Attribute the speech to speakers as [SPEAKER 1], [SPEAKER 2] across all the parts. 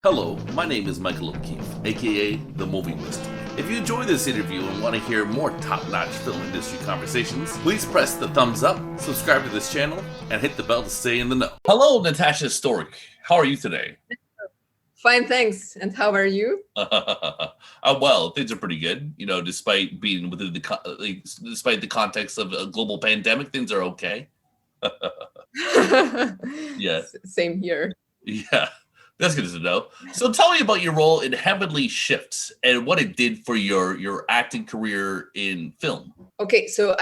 [SPEAKER 1] Hello, my name is Michael O'Keefe, aka The Movie Wist. If you enjoy this interview and want to hear more top-notch film industry conversations, please press the thumbs up, subscribe to this channel, and hit the bell to stay in the know. Hello, Natasha Stork. How are you today?
[SPEAKER 2] Fine, thanks. And how are you?
[SPEAKER 1] Well, things are pretty good. You know, despite being within despite the context of a global pandemic, things are okay. Yeah.
[SPEAKER 2] Same here.
[SPEAKER 1] Yeah. That's good to know. So tell me about your role in Heavenly Shifts and what it did for your acting career in film.
[SPEAKER 2] Okay, so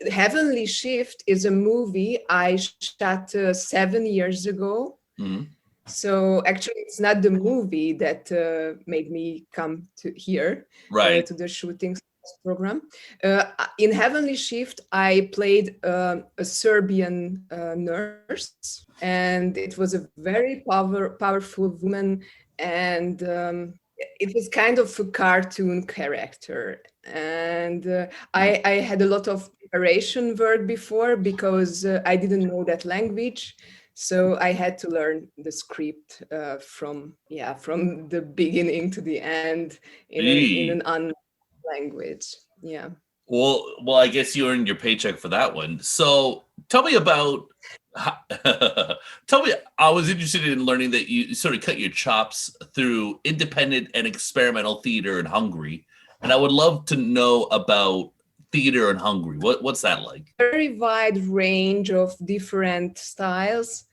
[SPEAKER 2] Heavenly Shift is a movie I shot 7 years ago.
[SPEAKER 1] Mhm.
[SPEAKER 2] So actually, it's not the movie that made me come to here
[SPEAKER 1] Right.
[SPEAKER 2] to the shooting program. In Heavenly Shift, I played a Serbian nurse, and it was a very powerful woman, and it was kind of a cartoon character. And I had a lot of preparation work before because I didn't know that language. So I had to learn the script from the beginning to the end in an unknown language. Yeah.
[SPEAKER 1] Well, I guess you earned your paycheck for that one. So tell me about. Tell me, I was interested in learning that you sort of cut your chops through independent and experimental theater in Hungary, and I would love to know about theater in Hungary. What's that like?
[SPEAKER 2] Very wide range of different styles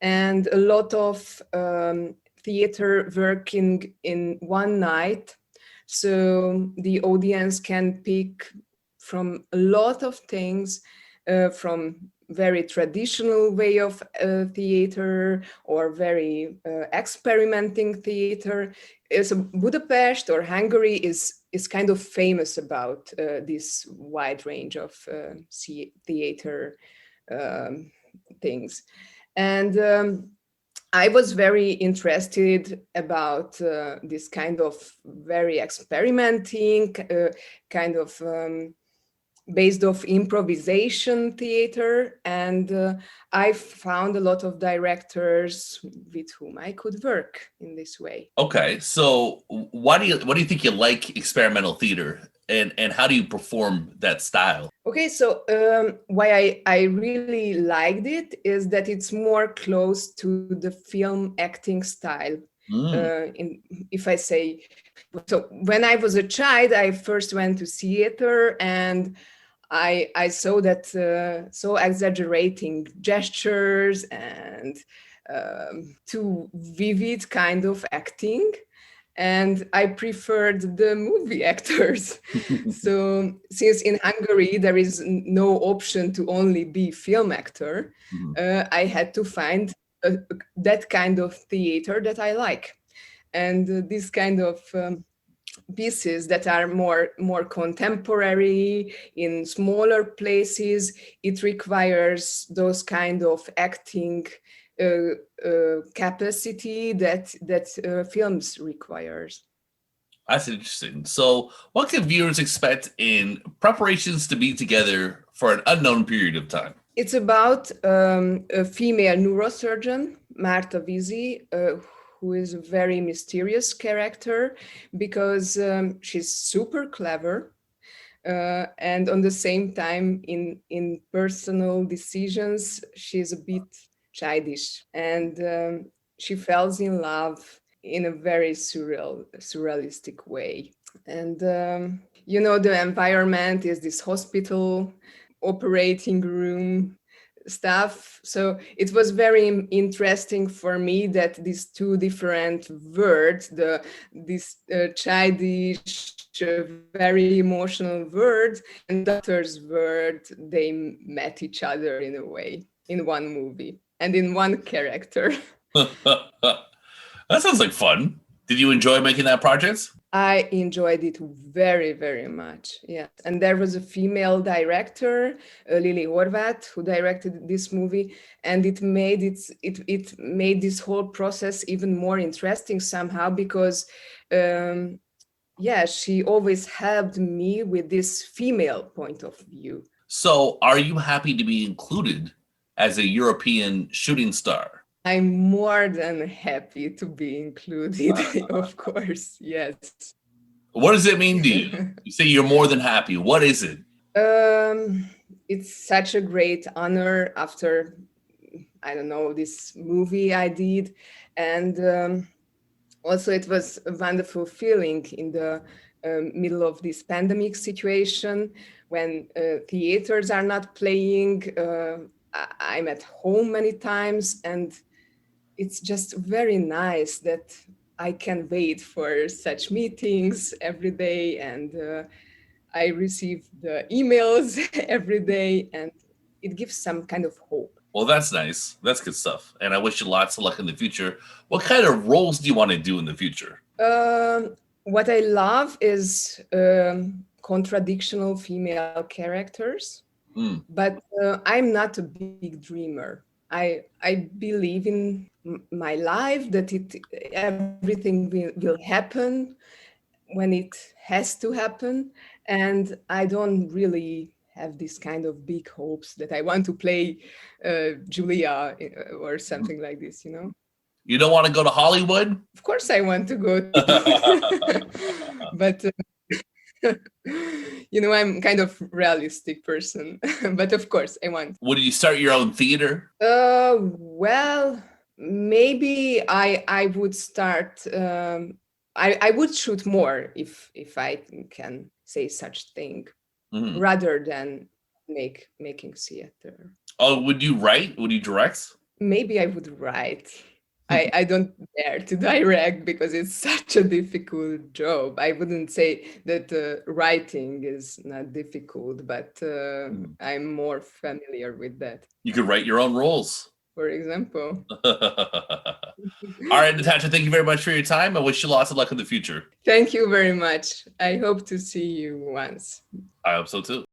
[SPEAKER 2] and a lot of theater working in one night. So the audience can pick from a lot of things, from very traditional way of theater or very experimenting theater. So Budapest or Hungary is kind of famous about this wide range of theater things. And I was very interested about this kind of very experimenting, kind of based off improvisation theater, and I found a lot of directors with whom I could work in this way.
[SPEAKER 1] Okay, so why do you think you like experimental theater, and how do you perform that style?
[SPEAKER 2] Okay, so why I really liked it is that it's more close to the film acting style.
[SPEAKER 1] Mm.
[SPEAKER 2] If I say, so when I was a child, I first went to theater and I saw that so exaggerating gestures and too vivid kind of acting, and I preferred the movie actors. So since in Hungary there is no option to only be film actor, I had to find that kind of theater that I like, and this kind of pieces that are more contemporary in smaller places. It requires those kind of acting capacity that films requires.
[SPEAKER 1] That's interesting. So, what can viewers expect in preparations to be together for an unknown period of time?
[SPEAKER 2] It's about a female neurosurgeon, Marta Vizi, who is a very mysterious character because she's super clever, and on the same time, in personal decisions, she's a bit childish, and she falls in love in a very surrealistic way. And the environment is this hospital operating room stuff. So it was very interesting for me that these two different words, this childish, very emotional word, and doctor's word, they met each other in a way in one movie and in one character.
[SPEAKER 1] That sounds like fun. Did you enjoy making that project?
[SPEAKER 2] I enjoyed it very, very much. Yeah. And there was a female director, Lily Horvath, who directed this movie, and it made this whole process even more interesting somehow because she always helped me with this female point of view.
[SPEAKER 1] So, are you happy to be included as a European shooting star?
[SPEAKER 2] I'm more than happy to be included, of course. Yes.
[SPEAKER 1] What does it mean to you? You say you're more than happy. What is it?
[SPEAKER 2] It's such a great honor after, I don't know, this movie I did. And also, it was a wonderful feeling in the middle of this pandemic situation when theaters are not playing. I'm at home many times, and it's just very nice that I can wait for such meetings every day, and I receive the emails every day, and it gives some kind of hope.
[SPEAKER 1] Well, that's nice. That's good stuff. And I wish you lots of luck in the future. What kind of roles do you want to do in the future?
[SPEAKER 2] What I love is contradictional female characters,
[SPEAKER 1] Mm.
[SPEAKER 2] but I'm not a big dreamer. I believe in my life that everything will happen when it has to happen, and I don't really have this kind of big hopes that I want to play Julia or something like this, you know.
[SPEAKER 1] You don't want to go to Hollywood?
[SPEAKER 2] Of course I want to go but you know, I'm kind of realistic person, but of course I want.
[SPEAKER 1] Would you start your own theater?
[SPEAKER 2] Well, maybe I would start. I would shoot more if I can say such thing,
[SPEAKER 1] Mhm.
[SPEAKER 2] rather than making theater.
[SPEAKER 1] Oh, would you write? Would you direct?
[SPEAKER 2] Maybe I would write. I don't dare to direct because it's such a difficult job. I wouldn't say that writing is not difficult, but I'm more familiar with that.
[SPEAKER 1] You could write your own roles.
[SPEAKER 2] For example.
[SPEAKER 1] All right, Natasha, thank you very much for your time. I wish you lots of luck in the future.
[SPEAKER 2] Thank you very much. I hope to see you once.
[SPEAKER 1] I hope so too.